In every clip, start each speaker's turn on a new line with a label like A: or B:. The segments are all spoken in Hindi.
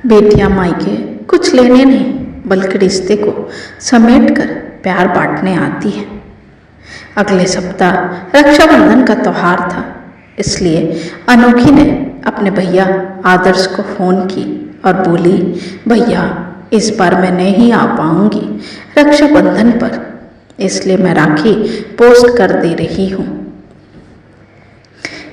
A: बेटियां मायके कुछ लेने नहीं बल्कि रिश्ते को समेट कर प्यार बांटने आती है। अगले सप्ताह रक्षाबंधन का त्योहार था, इसलिए अनोखी ने अपने भैया आदर्श को फ़ोन की और बोली, भैया इस बार मैं नहीं आ पाऊंगी रक्षाबंधन पर, इसलिए मैं राखी पोस्ट कर दे रही हूँ।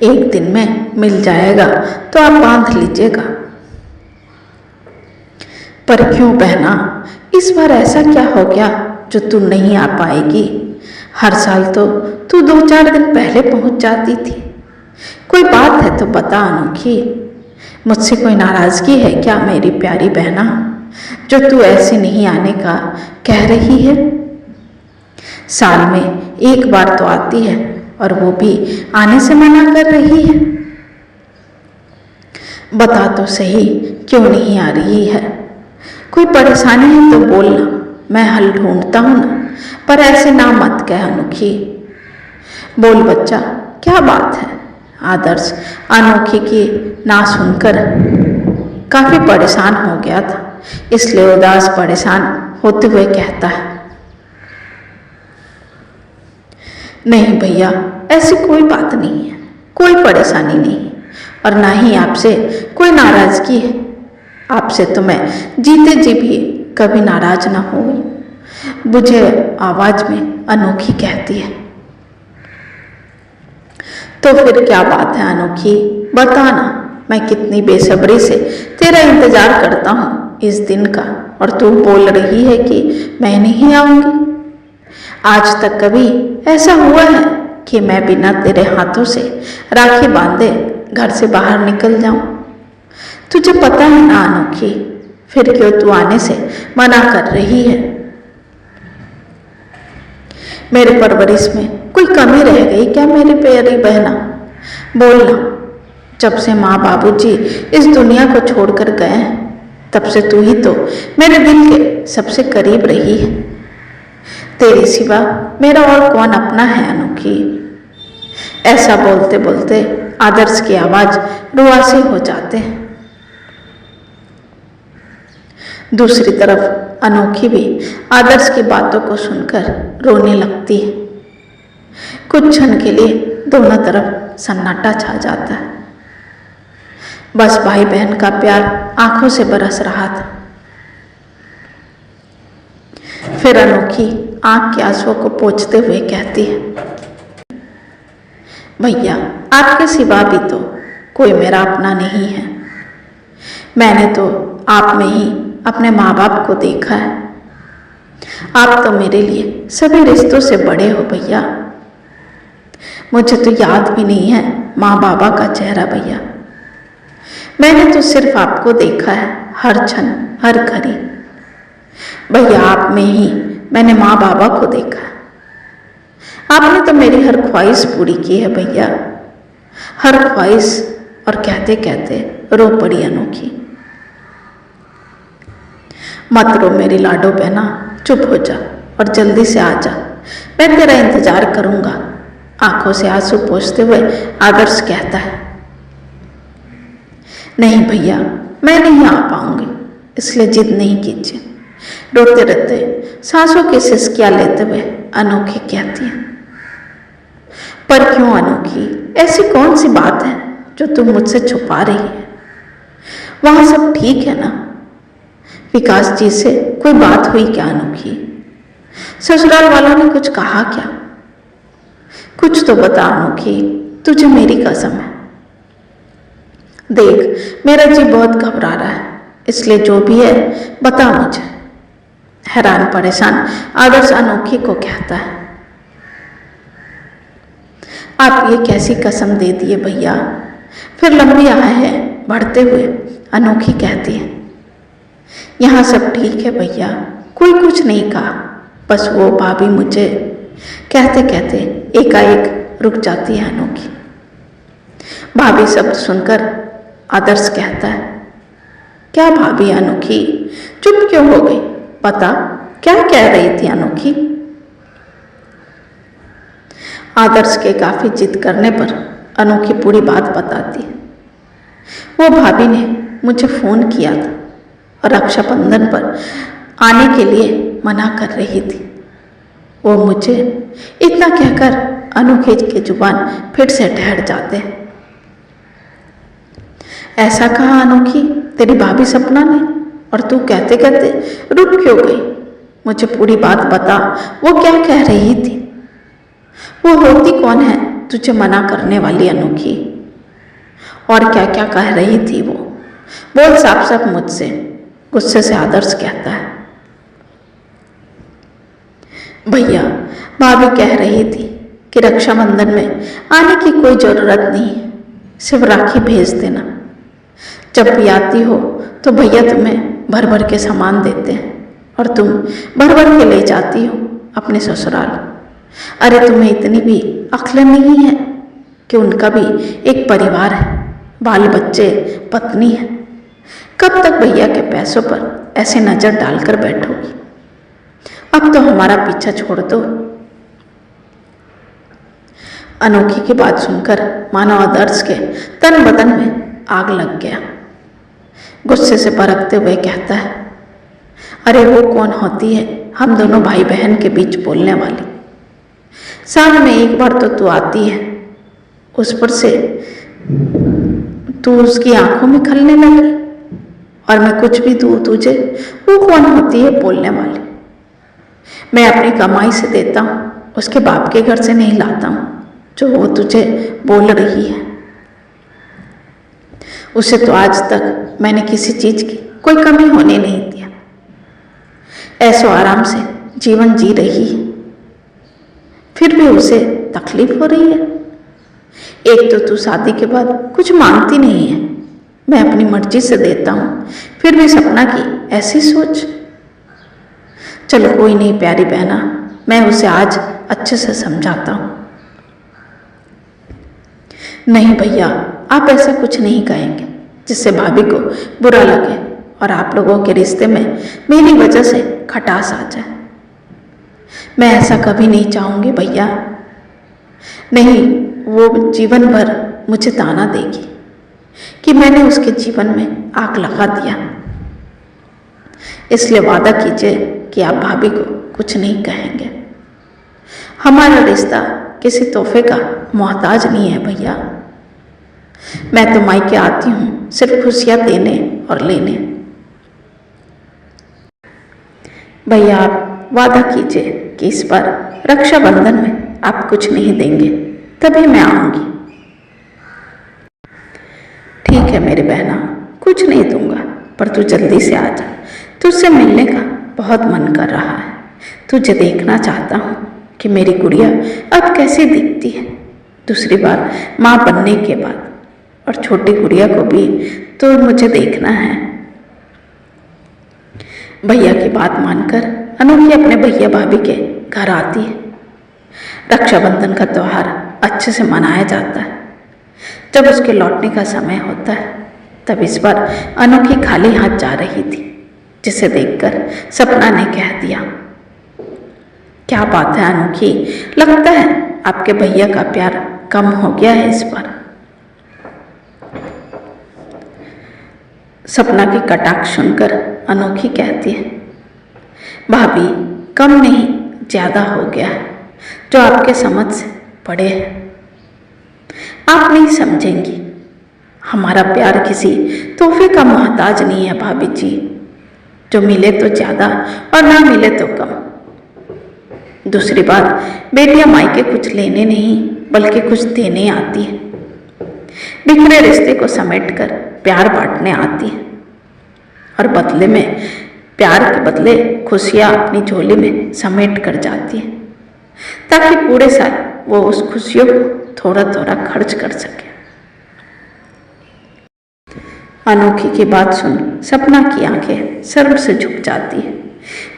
A: एक दिन में मिल जाएगा तो आप बांध लीजिएगा। पर क्यों बहना, इस बार ऐसा क्या हो गया जो तू नहीं आ पाएगी? हर साल तो तू 2-4 दिन पहले पहुंच जाती थी। कोई बात है तो बता अनोखी, मुझसे कोई नाराजगी है क्या मेरी प्यारी बहना, जो तू ऐसे नहीं आने का कह रही है? साल में एक बार तो आती है और वो भी आने से मना कर रही है। बता तो सही क्यों नहीं आ रही है? कोई परेशानी है तो बोलना, मैं हल ढूंढता हूँ ना, पर ऐसे ना मत कह अनोखी। बोल बच्चा, क्या बात है? आदर्श अनोखी की ना सुनकर काफी परेशान हो गया था, इसलिए उदास परेशान होते हुए कहता है, नहीं भैया ऐसी कोई बात नहीं है, कोई परेशानी नहीं और ना ही आपसे कोई नाराजगी है। आपसे तो मैं जीते जी भी कभी नाराज ना हुई। मुझे आवाज में अनोखी कहती है, तो फिर क्या बात है अनोखी, बता ना, मैं कितनी बेसब्री से तेरा इंतजार करता हूँ इस दिन का, और तू बोल रही है कि मैं नहीं आऊंगी। आज तक कभी ऐसा हुआ है कि मैं बिना तेरे हाथों से राखी बांधे घर से बाहर निकल जाऊं? तुझे पता है ना अनोखी, फिर क्यों तू आने से मना कर रही है? मेरे परवरिश में कोई कमी रह गई क्या मेरी प्यारी बहना? बोलना, जब से माँ बाबूजी इस दुनिया को छोड़कर गए हैं तब से तू ही तो मेरे दिल के सबसे करीब रही है। तेरे सिवा मेरा और कौन अपना है अनोखी? ऐसा बोलते बोलते आदर्श की आवाज रुआसी हो जाते हैं। दूसरी तरफ अनोखी भी आदर्श की बातों को सुनकर रोने लगती है। कुछ क्षण के लिए दोनों तरफ सन्नाटा छा जाता है। बस भाई बहन का प्यार आंखों से बरस रहा था। फिर अनोखी आंख के आंसुओं को पोंछते हुए कहती है, भैया आपके सिवा भी तो कोई मेरा अपना नहीं है। मैंने तो आप में ही अपने माँ बाप को देखा है। आप तो मेरे लिए सभी रिश्तों से बड़े हो भैया। मुझे तो याद भी नहीं है माँ बाबा का चेहरा भैया। मैंने तो सिर्फ आपको देखा है हर क्षण हर घड़ी। भैया आप में ही मैंने माँ बाबा को देखा। आपने तो मेरी हर ख्वाहिश पूरी की है भैया, हर ख्वाहिश। और कहते कहते रो पड़ी अनोखी। मत रो मेरी लाडो बहना, चुप हो जा और जल्दी से आ जा, मैं तेरा इंतजार करूंगा। आंखों से आंसू पोंछते हुए आदर्श कहता है, नहीं भैया मैं नहीं आ पाऊंगी, इसलिए जिद नहीं कीजिए। रोते रहते सांसों की सिसकियां लेते हुए अनोखी कहती है, पर क्यों अनोखी, ऐसी कौन सी बात है जो तुम मुझसे छुपा रही है? वहां सब ठीक है ना? विकास जी से कोई बात हुई क्या अनोखी? ससुराल वालों ने कुछ कहा क्या? कुछ तो बता अनोखी, तुझे मेरी कसम है। देख मेरा जी बहुत घबरा रहा है, इसलिए जो भी है बता मुझे। हैरान परेशान आदर्श अनोखी को कहता है, आप ये कैसी कसम दे दिए भैया? फिर लंबी आहें बढ़ते हुए अनोखी कहती है, यहाँ सब ठीक है भैया, कोई कुछ नहीं कहा, बस वो भाभी मुझे। कहते कहते एकाएक रुक जाती है अनोखी। भाभी शब्द सुनकर आदर्श कहता है, क्या भाभी अनोखी, चुप क्यों हो गई? बता क्या कह रही थी अनोखी? आदर्श के काफी जिद करने पर अनोखी पूरी बात बताती है। वो भाभी ने मुझे फोन किया था और रक्षाबंधन पर आने के लिए मना कर रही थी। वो मुझे इतना कहकर अनोखी की जुबान फिर से ठहर जाते। ऐसा कहा अनोखी तेरी भाभी सपना ने, और तू कहते कहते रुक क्यों गई? मुझे पूरी बात बता, वो क्या कह रही थी? वो होती कौन है तुझे मना करने वाली अनोखी? और क्या क्या कह रही थी वो? बोल साफ साफ मुझसे, गुस्से से आदर्श कहता है। भैया, भाभी कह रही थी कि रक्षाबंधन में आने की कोई ज़रूरत नहीं है, सिर्फ राखी भेज देना। जब भी आती हो तो भैया तुम्हें भर भर के सामान देते हैं और तुम भर भर के ले जाती हो अपने ससुराल। अरे तुम्हें इतनी भी अक्ल नहीं है कि उनका भी एक परिवार है, बाल बच्चे, पत्नी है। कब तक भैया के पैसों पर ऐसे नज़र डालकर बैठोगी? अब तो हमारा पीछा छोड़ दो। अनोखी की बात सुनकर मानो आदर्श के तन बदन में आग लग गया। गुस्से से भड़कते हुए कहता है, अरे वो कौन होती है हम दोनों भाई बहन के बीच बोलने वाली? साल में एक बार तो तू आती है, उस पर से तू उसकी आंखों में खलने लगी, और मैं कुछ भी दूँ तुझे, वो कौन होती है बोलने वाली? मैं अपनी कमाई से देता हूँ, उसके बाप के घर से नहीं लाता हूँ जो वो तुझे बोल रही है। उसे तो आज तक मैंने किसी चीज़ की कोई कमी होने नहीं दिया, ऐसो आराम से जीवन जी रही है, फिर भी उसे तकलीफ हो रही है। एक तो तू शादी के बाद कुछ मांगती नहीं है, मैं अपनी मर्जी से देता हूँ, फिर भी सपना की ऐसी सोच। चलो कोई नहीं प्यारी बहना, मैं उसे आज अच्छे से समझाता हूँ। नहीं भैया, आप ऐसा कुछ नहीं कहेंगे जिससे भाभी को बुरा लगे और आप लोगों के रिश्ते में मेरी वजह से खटास आ जाए। मैं ऐसा कभी नहीं चाहूँगी भैया। नहीं, वो जीवन भर मुझे ताना देगी कि मैंने उसके जीवन में आग लगा दिया। इसलिए वादा कीजिए कि आप भाभी को कुछ नहीं कहेंगे। हमारा रिश्ता किसी तोहफे का मोहताज नहीं है भैया। मैं तो मायके आती हूँ सिर्फ खुशियाँ देने और लेने। भैया, आप वादा कीजिए कि इस बार रक्षाबंधन में आप कुछ नहीं देंगे, तभी मैं आऊँगी। ठीक है मेरी बहना, कुछ नहीं दूंगा, पर तू जल्दी से आ जा। तुझसे मिलने का बहुत मन कर रहा है। तुझे देखना चाहता हूँ कि मेरी गुड़िया अब कैसी दिखती है दूसरी बार माँ बनने के बाद, और छोटी गुड़िया को भी तो मुझे देखना है। भैया की बात मानकर अनोखी अपने भैया भाभी के घर आती है। रक्षाबंधन का त्यौहार अच्छे से मनाया जाता है। जब उसके लौटने का समय होता है तब इस बार अनोखी खाली हाथ जा रही थी, जिसे देखकर सपना ने कह दिया, क्या बात है अनोखी, लगता है आपके भैया का प्यार कम हो गया है इस बार। सपना की कटाक्ष सुनकर अनोखी कहती है, भाभी कम नहीं ज़्यादा हो गया है, जो आपके समझ से पड़े हैं। आप नहीं समझेंगी, हमारा प्यार किसी तोहफे का मोहताज नहीं है भाभी जी, जो मिले तो ज़्यादा और ना मिले तो कम। दूसरी बात, बेटियां मायके कुछ लेने नहीं बल्कि कुछ देने आती है। बिखरे रिश्ते को समेटकर प्यार बांटने आती है, और बदले में प्यार के बदले खुशियाँ अपनी झोली में समेट कर जाती है, ताकि पूरे साल वो उस खुशियों को थोड़ा थोड़ा खर्च कर सके। अनोखी की बात सुन सपना की आंखें शर्म से झुक जाती है।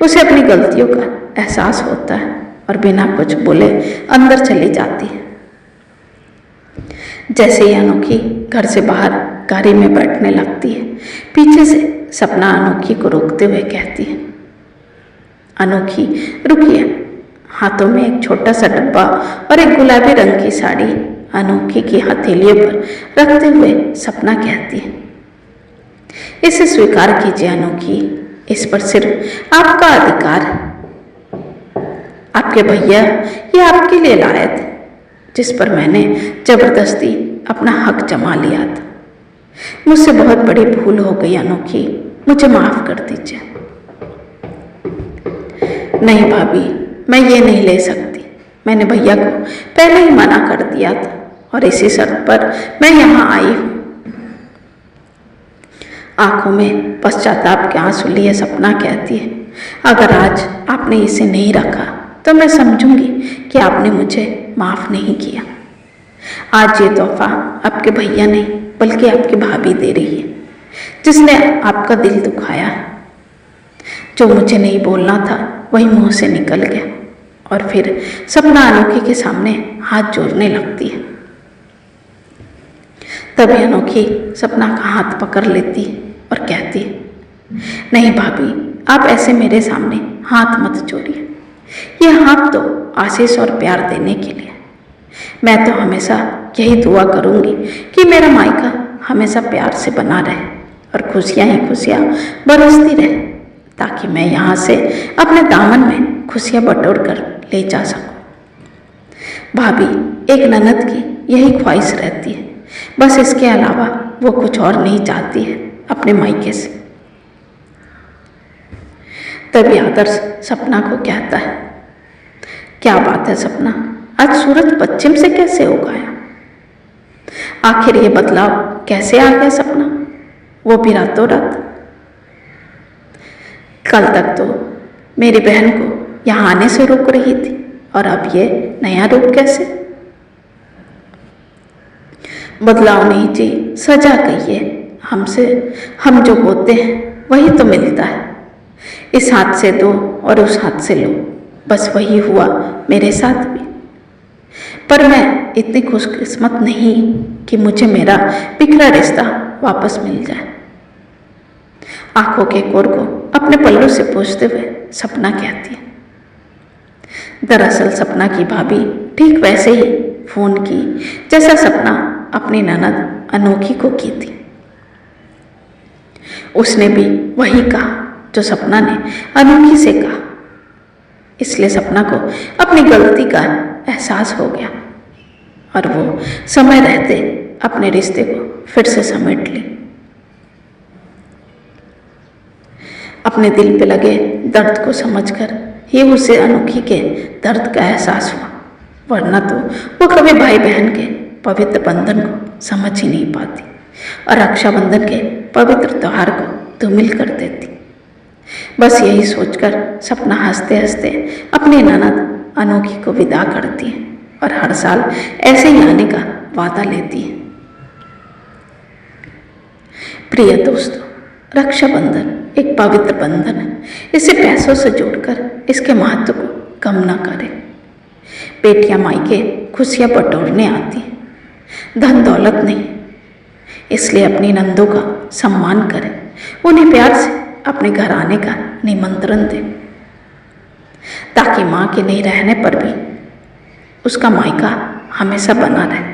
A: उसे अपनी गलतियों का एहसास होता है और बिना कुछ बोले अंदर चली जाती है। जैसे ही अनोखी घर से बाहर गाड़ी में बैठने लगती है, पीछे से सपना अनोखी को रोकते हुए कहती है, अनोखी रुकिए। हाथों में एक छोटा सा डब्बा और एक गुलाबी रंग की साड़ी अनोखी की हथेलियों पर रखते हुए सपना कहती है, इसे स्वीकार कीजिए अनोखी, इस पर सिर्फ आपका अधिकार है। आपके भैया ये आपके लिए लाए थे, जिस पर मैंने जबरदस्ती अपना हक जमा लिया था। मुझसे बहुत बड़ी भूल हो गई अनोखी, मुझे माफ कर दीजिए। नहीं भाभी, मैं ये नहीं ले सकती। मैंने भैया को पहले ही मना कर दिया था और इसी शर्त पर मैं यहाँ आई हूँ। आंखों में पश्चाताप के आंसू लिए सपना कहती है, अगर आज आपने इसे नहीं रखा तो मैं समझूंगी कि आपने मुझे माफ नहीं किया। आज ये तोहफा आपके भैया नहीं बल्कि आपकी भाभी दे रही है, जिसने आपका दिल दुखाया है। जो मुझे नहीं बोलना था वही मुंह से निकल गया। और फिर सपना अनोखी के सामने हाथ जोड़ने लगती है। तभी अनोखी सपना का हाथ पकड़ लेती है और कहती है, नहीं भाभी, आप ऐसे मेरे सामने हाथ मत जोड़िए। ये हाथ तो आशीष और प्यार देने के लिए। मैं तो हमेशा यही दुआ करूंगी कि मेरा मायका हमेशा प्यार से बना रहे और खुशियां ही खुशियां बरसती रहे, ताकि मैं यहाँ से अपने दामन में खुशियां बटोर कर ले जा सकूं। भाभी, एक ननद की यही ख्वाहिश रहती है, बस इसके अलावा वो कुछ और नहीं चाहती है अपने मायके से। तभी आदर्श सपना को कहता है, क्या बात है सपना, आज सूरज पश्चिम से कैसे उगाया? आखिर ये बदलाव कैसे आ गया सपना, वो भी रातों रात? कल तक तो मेरी बहन को यहाँ आने से रोक रही थी और अब ये नया रूप कैसे? बदलाव नहीं जी, सजा कहिए। हमसे हम जो होते हैं वही तो मिलता है। इस हाथ से दो और उस हाथ से लो, बस वही हुआ मेरे साथ भी। पर मैं इतनी खुशकिस्मत नहीं कि मुझे मेरा बिखरा रिश्ता वापस मिल जाए। आंखों के कोर को अपने पल्लू से पोंछते हुए सपना कहती है। दरअसल सपना की भाभी ठीक वैसे ही फोन की जैसा सपना अपनी ननद अनोखी को की थी। उसने भी वही कहा जो सपना ने अनोखी से कहा। इसलिए सपना को अपनी गलती का एहसास हो गया और वो समय रहते अपने रिश्ते को फिर से समेट ली। अपने दिल पे लगे दर्द को समझकर ही उसे अनोखी के दर्द का एहसास हुआ, वरना तो वो कभी भाई बहन के पवित्र बंधन को समझ ही नहीं पाती और रक्षाबंधन के पवित्र त्योहार को धूमिल कर देती। बस यही सोचकर सपना हंसते हंसते अपनी ननद अनोखी को विदा करती है और हर साल ऐसे ही आने का वादा लेती है। प्रिय दोस्तों, रक्षाबंधन एक पवित्र बंधन है। इसे पैसों से जोड़कर इसके महत्व को कम न करें। बेटियां मायके खुशियां बटोरने आती हैं, धन दौलत नहीं। इसलिए अपनी नंदों का सम्मान करें, उन्हें प्यार से अपने घर आने का निमंत्रण दें, ताकि माँ के नहीं रहने पर भी उसका मायका हमेशा बना रहे।